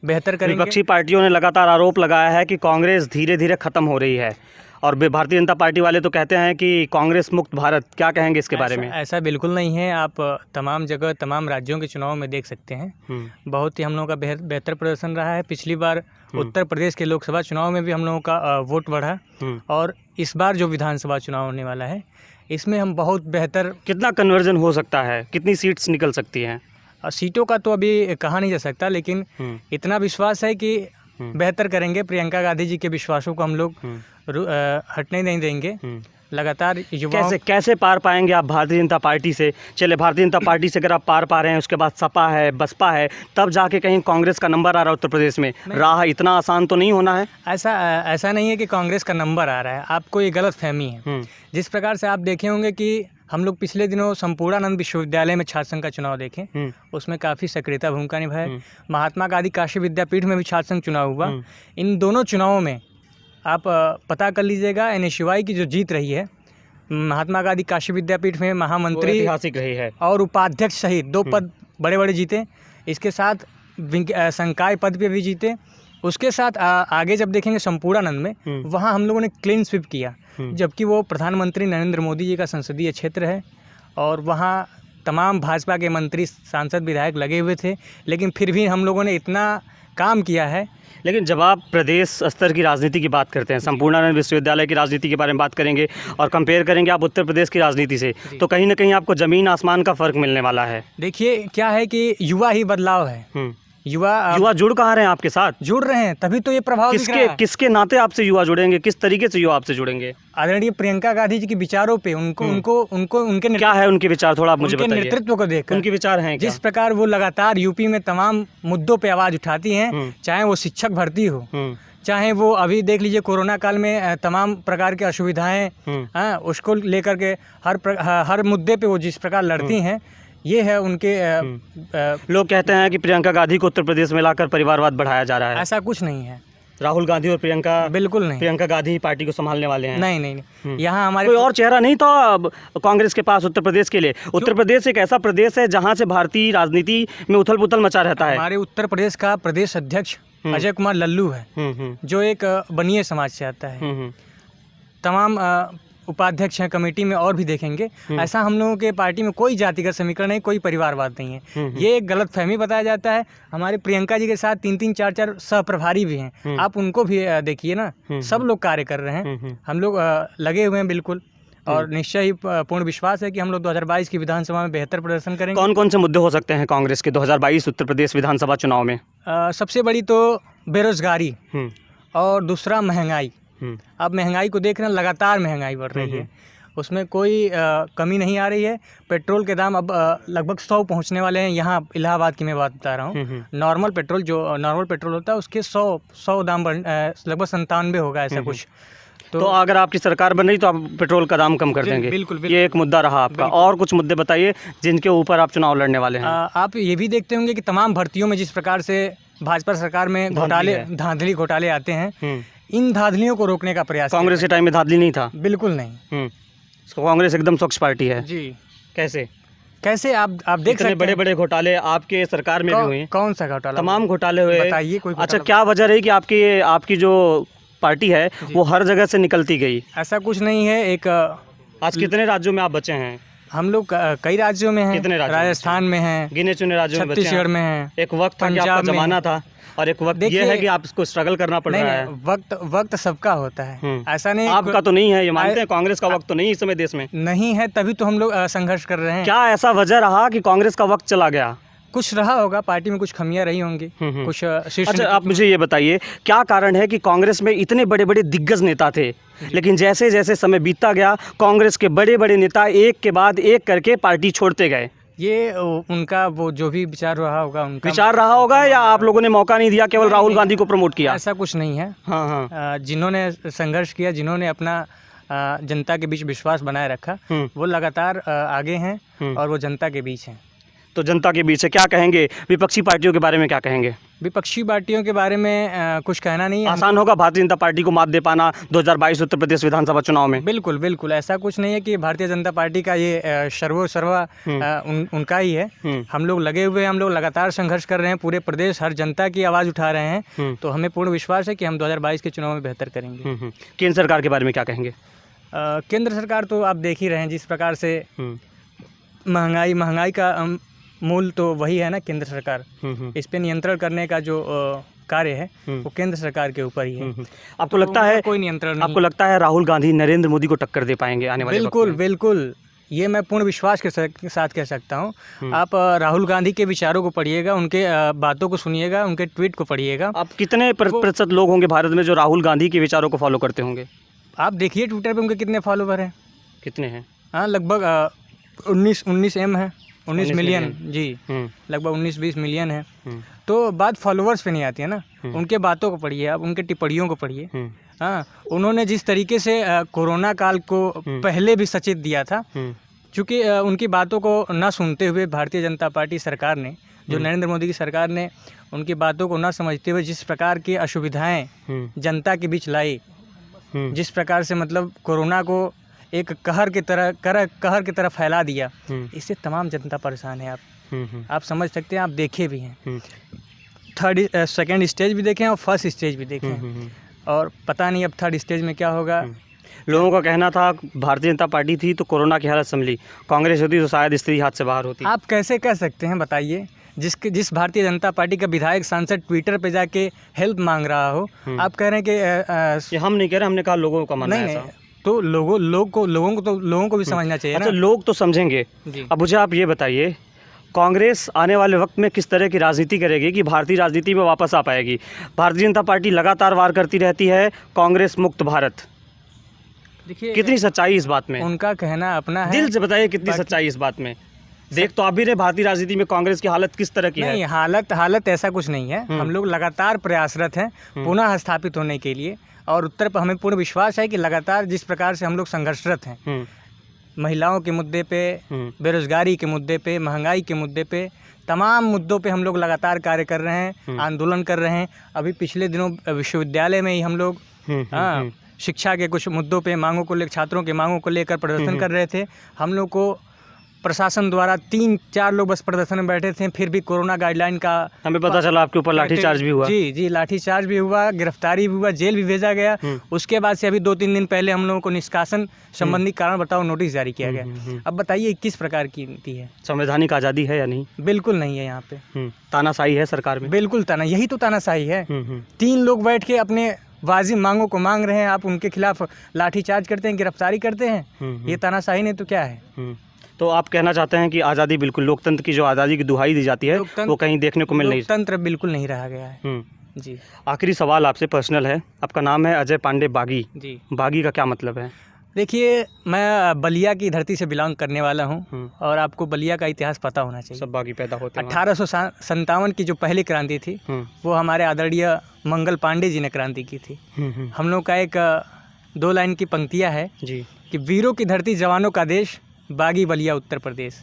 बेहतर करेंगे। विपक्षी पार्टियों ने लगातार आरोप लगाया है कि कांग्रेस धीरे धीरे खत्म हो रही है और भारतीय जनता पार्टी वाले तो कहते हैं कि कांग्रेस मुक्त भारत। क्या कहेंगे इसके बारे में? ऐसा बिल्कुल नहीं है। आप तमाम जगह तमाम राज्यों के चुनाव में देख सकते हैं, बहुत ही हम लोगों का बेहतर प्रदर्शन रहा है। पिछली बार उत्तर प्रदेश के लोकसभा चुनाव में भी हम लोगों का वोट बढ़ा और इस बार जो विधानसभा चुनाव होने वाला है इसमें हम बहुत बेहतर। कितना कन्वर्जन हो सकता है, कितनी सीट्स निकल सकती हैं? सीटों का तो अभी कहा नहीं जा सकता, लेकिन इतना विश्वास है कि बेहतर करेंगे। प्रियंका गांधी जी के विश्वासों को हम लोग हटने नहीं देंगे। लगातार युवाओं कैसे पार पाएंगे आप भारतीय जनता पार्टी से? चले, भारतीय जनता पार्टी से अगर आप पार पा रहे हैं, उसके बाद सपा है, बसपा है, तब जाके कहीं कांग्रेस का नंबर आ रहा है उत्तर प्रदेश में। राह इतना आसान तो नहीं होना है। ऐसा नहीं है कि कांग्रेस का नंबर आ रहा है, आपको ये गलत फहमी है। जिस प्रकार से आप देखे होंगे कि हम लोग पिछले दिनों संपूर्णानंद विश्वविद्यालय में छात्र संघ का चुनाव देखें, उसमें काफ़ी सक्रियता भूमिका निभाई। महात्मा गांधी काशी विद्यापीठ में भी छात्र संघ चुनाव हुआ। इन दोनों चुनावों में आप पता कर लीजिएगा, NSUI की जो जीत रही है, महात्मा गांधी काशी विद्यापीठ में महामंत्री ऐतिहासिक रही है और उपाध्यक्ष सहित 2 पद बड़े बड़े जीते। इसके साथ संकाय पद पे भी जीते। उसके साथ आगे जब देखेंगे संपूर्णानंद में, वहाँ हम लोगों ने क्लीन स्वीप किया, जबकि वो प्रधानमंत्री नरेंद्र मोदी जी का संसदीय क्षेत्र है और वहाँ तमाम भाजपा के मंत्री, सांसद, विधायक लगे हुए थे, लेकिन फिर भी हम लोगों ने इतना काम किया है। लेकिन जब आप प्रदेश स्तर की राजनीति की बात करते हैं, संपूर्णानंद विश्वविद्यालय की राजनीति के बारे में बात करेंगे और कंपेयर करेंगे आप उत्तर प्रदेश की राजनीति से, तो कहीं ना कहीं आपको ज़मीन आसमान का फ़र्क मिलने वाला है। देखिए क्या है कि युवा ही बदलाव है। युवा जुड़ कहाँ रहे हैं आपके साथ? जुड़ रहे हैं, तभी तो ये प्रभाव किसके नाते आपसे युवा जुड़ेंगे, किस तरीके से युवा आपसे जुड़ेंगे? आदरणीय प्रियंका गांधी जी के विचारों पे उनके क्या है उनके विचार, थोड़ा आप मुझे बताइए। नेतृत्व को देखकर उनके विचार हैं क्या? जिस प्रकार वो लगातार यूपी में तमाम मुद्दों पे आवाज उठाती हैं, चाहे वो शिक्षक भर्ती हो, चाहे वो अभी देख लीजिए कोरोना काल में तमाम प्रकार की असुविधाएं, उसको लेकर के हर मुद्दे पे वो जिस प्रकार लड़ती हैं, ये है उनके। लोग कहते हैं कि प्रियंका गांधी को उत्तर प्रदेश में लाकर परिवारवाद बढ़ाया जा रहा है। ऐसा कुछ नहीं है। राहुल गांधी और प्रियंका बिल्कुल नहीं। प्रियंका गांधी पार्टी को संभालने वाले हैं। नहीं। यहाँ हमारे कोई और चेहरा नहीं था कांग्रेस के पास उत्तर प्रदेश के लिए? उत्तर प्रदेश एक ऐसा प्रदेश है जहाँ से भारतीय राजनीति में उथल पुथल मचा रहता है। हमारे उत्तर प्रदेश का प्रदेश अध्यक्ष अजय कुमार लल्लू है, जो एक बनिए समाज से आता है। तमाम उपाध्यक्ष हैं कमेटी में और भी देखेंगे। ऐसा हम लोगों के पार्टी में कोई जातिगत समीकरण नहीं, कोई परिवारवाद नहीं है। ये एक गलत फहमी बताया जाता है। हमारे प्रियंका जी के साथ 3-3, 4-4 सहप्रभारी भी हैं, आप उनको भी देखिए ना। सब लोग कार्य कर रहे हैं, हम लोग लगे हुए हैं बिल्कुल, और निश्चय ही पूर्ण विश्वास है कि हम लोग 2022 की विधानसभा में बेहतर प्रदर्शन करेंगे। कौन कौन से मुद्दे हो सकते हैं कांग्रेस के 2022 उत्तर प्रदेश विधानसभा चुनाव में? सबसे बड़ी तो बेरोजगारी और दूसरा महंगाई। अब महंगाई को देख रहे हैं, लगातार महंगाई बढ़ रही है, उसमें कोई कमी नहीं आ रही है। पेट्रोल के दाम अब लगभग 100 पहुंचने वाले हैं। यहाँ इलाहाबाद की मैं बात बता रहा हूँ। नॉर्मल पेट्रोल होता है उसके 100 दाम लगभग 97 होगा, ऐसा कुछ। तो अगर आपकी सरकार बन रही तो आप पेट्रोल का दाम कम कर देंगे? बिल्कुल। ये एक मुद्दा रहा आपका। और कुछ मुद्दे बताइए जिनके ऊपर आप चुनाव लड़ने वाले हैं। आप ये भी देखते होंगे कि तमाम भर्तियों में जिस प्रकार से भाजपा सरकार में धांधली घोटाले आते हैं, इन धांधलियों को रोकने का प्रयास। कांग्रेस के टाइम में धांधली नहीं था? बिल्कुल नहीं। कांग्रेस एकदम स्वच्छ पार्टी है जी। कैसे आप देख सकते हैं बड़े बड़े घोटाले आपके सरकार में भी हुए? कौन सा घोटाला? तमाम घोटाले हुए, बताइए कोई। अच्छा, क्या वजह रही कि आपकी जो पार्टी है वो हर जगह से निकलती गई? ऐसा कुछ नहीं है। आज कितने राज्यों में आप बचे हैं? हम लोग कई राज्यों में हैं। कितने राज्यों? राजस्थान में हैं, गिने चुने राज्यों में, छत्तीसगढ़ में हैं। एक वक्त था कि आपका जमाना था और एक वक्त ये है कि आपको स्ट्रगल करना पड़ रहा है। वक्त सबका होता है, ऐसा नहीं। आपका तो नहीं है, ये मानते हैं। कांग्रेस का वक्त तो नहीं इस समय देश में नहीं है, तभी तो हम लोग संघर्ष कर रहे हैं। क्या ऐसा वजह रहा कि कांग्रेस का वक्त चला गया? कुछ रहा होगा, पार्टी में कुछ खामियां रही होंगी, कुछ। अच्छा, आप मुझे ये बताइए, क्या कारण है कि कांग्रेस में इतने बड़े बड़े दिग्गज नेता थे, लेकिन जैसे जैसे समय बीतता गया कांग्रेस के बड़े बड़े नेता एक के बाद एक करके पार्टी छोड़ते गए? ये उनका वो जो भी विचार रहा होगा, उनका विचार रहा होगा, या आप लोगों ने मौका नहीं दिया, केवल राहुल गांधी को प्रमोट किया? ऐसा कुछ नहीं है। हाँ। जिन्होंने संघर्ष किया, जिन्होंने अपना जनता के बीच विश्वास बनाए रखा, वो लगातार आगे हैं और वो जनता के बीच हैं। तो जनता के बीच है, क्या कहेंगे विपक्षी पार्टियों के बारे में, क्या कहेंगे? विपक्षी पार्टियों के बारे में कुछ कहना नहीं है। आसान होगा भारतीय जनता पार्टी को मात दे पाना 2022 उत्तर प्रदेश विधानसभा चुनाव में? बिल्कुल बिल्कुल, ऐसा कुछ नहीं है कि भारतीय जनता पार्टी का ये सर्वा उनका ही है। हम लोग लगे हुए हैं, हम लोग लगातार संघर्ष कर रहे हैं, पूरे प्रदेश हर जनता की आवाज़ उठा रहे हैं। तो हमें पूर्ण विश्वास है कि हम 2022 के चुनाव में बेहतर करेंगे। केंद्र सरकार के बारे में क्या कहेंगे? केंद्र सरकार तो आप देख ही रहे हैं जिस प्रकार से महंगाई का मूल तो वही है ना, केंद्र सरकार। इस पे नियंत्रण करने का जो कार्य है वो केंद्र सरकार के ऊपर ही है। आपको लगता है कोई नियंत्रण नहीं? आपको लगता है राहुल गांधी नरेंद्र मोदी को टक्कर दे पाएंगे आने वाले वक्त में? बिल्कुल बिल्कुल, ये मैं पूर्ण विश्वास के साथ कह सकता हूँ। आप राहुल गांधी के विचारों को पढ़िएगा, उनके बातों को सुनिएगा, उनके ट्वीट को पढ़िएगा। आप कितने प्रतिशत लोग होंगे भारत में जो राहुल गांधी के विचारों को फॉलो करते होंगे? आप देखिए ट्विटर पे उनके कितने फॉलोवर हैं। कितने हैं? हाँ, लगभग 19 M है, 19 मिलियन जी, लगभग 19-20 मिलियन है। तो बात फॉलोवर्स पे नहीं आती है ना, उनके बातों को पढ़िए, आप उनके टिप्पणियों को पढ़िए। हाँ, उन्होंने जिस तरीके से कोरोना काल को पहले भी सचेत दिया था, चूँकि उनकी बातों को न सुनते हुए भारतीय जनता पार्टी सरकार ने, जो नरेंद्र मोदी की सरकार ने उनकी बातों को न समझते हुए जिस प्रकार की असुविधाएं जनता के बीच लाई, जिस प्रकार से मतलब कोरोना को एक कहर की तरह फैला दिया, इससे तमाम जनता परेशान है। आप समझ सकते हैं, आप देखे भी हैं, सेकंड स्टेज भी देखे हैं और फर्स्ट स्टेज भी देखे हैं, और पता नहीं अब थर्ड स्टेज में क्या होगा। लोगों का कहना था भारतीय जनता पार्टी थी तो कोरोना की हालत संभली, कांग्रेस होती तो शायद स्थिति हाथ से बाहर होती। आप कैसे कह सकते हैं बताइए? जिस भारतीय जनता पार्टी का विधायक सांसद ट्विटर पे जाके हेल्प मांग रहा हो, आप कह रहे हैं कि हम नहीं कह रहे, हमने कहा लोगों का मानना है ऐसा। तो लोगों को भी समझना चाहिए ना। अच्छा, लोग तो समझेंगे। अब मुझे आप ये बताइए, कांग्रेस आने वाले वक्त में किस तरह की राजनीति करेगी कि भारतीय राजनीति में वापस आ पाएगी? भारतीय जनता पार्टी लगातार वार करती रहती है कांग्रेस मुक्त भारत, देखिए कितनी सच्चाई इस बात में? उनका कहना अपना है, दिल से बताइए कितनी सच्चाई इस बात में? देख तो आप भी रहे भारतीय राजनीति में कांग्रेस की हालत किस तरह की है। नहीं, हालत ऐसा कुछ नहीं है। हम लोग लगातार प्रयासरत हैं पुनः स्थापित होने के लिए, और उत्तर पर हमें पूर्ण विश्वास है कि लगातार जिस प्रकार से हम लोग संघर्षरत हैं, महिलाओं के मुद्दे पे, बेरोजगारी के मुद्दे पे, महंगाई के मुद्दे पे, तमाम मुद्दों पे हम लोग लगातार कार्य कर रहे हैं, आंदोलन कर रहे हैं। अभी पिछले दिनों विश्वविद्यालय में ही हम लोग शिक्षा के कुछ मुद्दों पे, मांगों को लेकर, छात्रों के मांगों को लेकर प्रदर्शन कर रहे थे। हम लोग को प्रशासन द्वारा 3-4 लोग बस प्रदर्शन में बैठे थे, फिर भी कोरोना गाइडलाइन का हमें पता चला, आपके ऊपर लाठीचार्ज भी हुआ। जी, लाठीचार्ज भी हुआ, गिरफ्तारी भी हुआ, जेल भी भेजा गया। उसके बाद से अभी 2-3 दिन पहले हम लोगों को निष्कासन संबंधी कारण बताओ नोटिस जारी किया गया। अब बताइए किस प्रकार की नीति है? संवैधानिक आज़ादी है या नहीं? बिल्कुल नहीं है। यहाँ पे तानाशाही है सरकार में। बिल्कुल यही तो तानाशाही है। 3 लोग बैठ के अपने वाजिब मांगों को मांग रहे हैं, आप उनके खिलाफ लाठीचार्ज करते हैं, गिरफ्तारी करते हैं। ये तानाशाही नहीं तो क्या है? तो आप कहना चाहते हैं कि आज़ादी, बिल्कुल लोकतंत्र की जो आज़ादी की दुहाई दी जाती है वो कहीं देखने को मिल नहीं, लोकतंत्र बिल्कुल नहीं रहा गया है। जी, आखिरी सवाल आपसे पर्सनल है। आपका नाम है अजय पांडे बागी। जी, बागी का क्या मतलब है? देखिए, मैं बलिया की धरती से बिलोंग करने वाला हूँ, और आपको बलिया का इतिहास पता होना चाहिए। सब बागी पैदा होते हैं। 1857 की जो पहली क्रांति थी वो हमारे आदरणीय मंगल पांडे जी ने क्रांति की थी। हम लोग का एक 2 लाइन की पंक्तियाँ है जी कि वीरों की धरती, जवानों का देश, बागी बलिया उत्तर प्रदेश।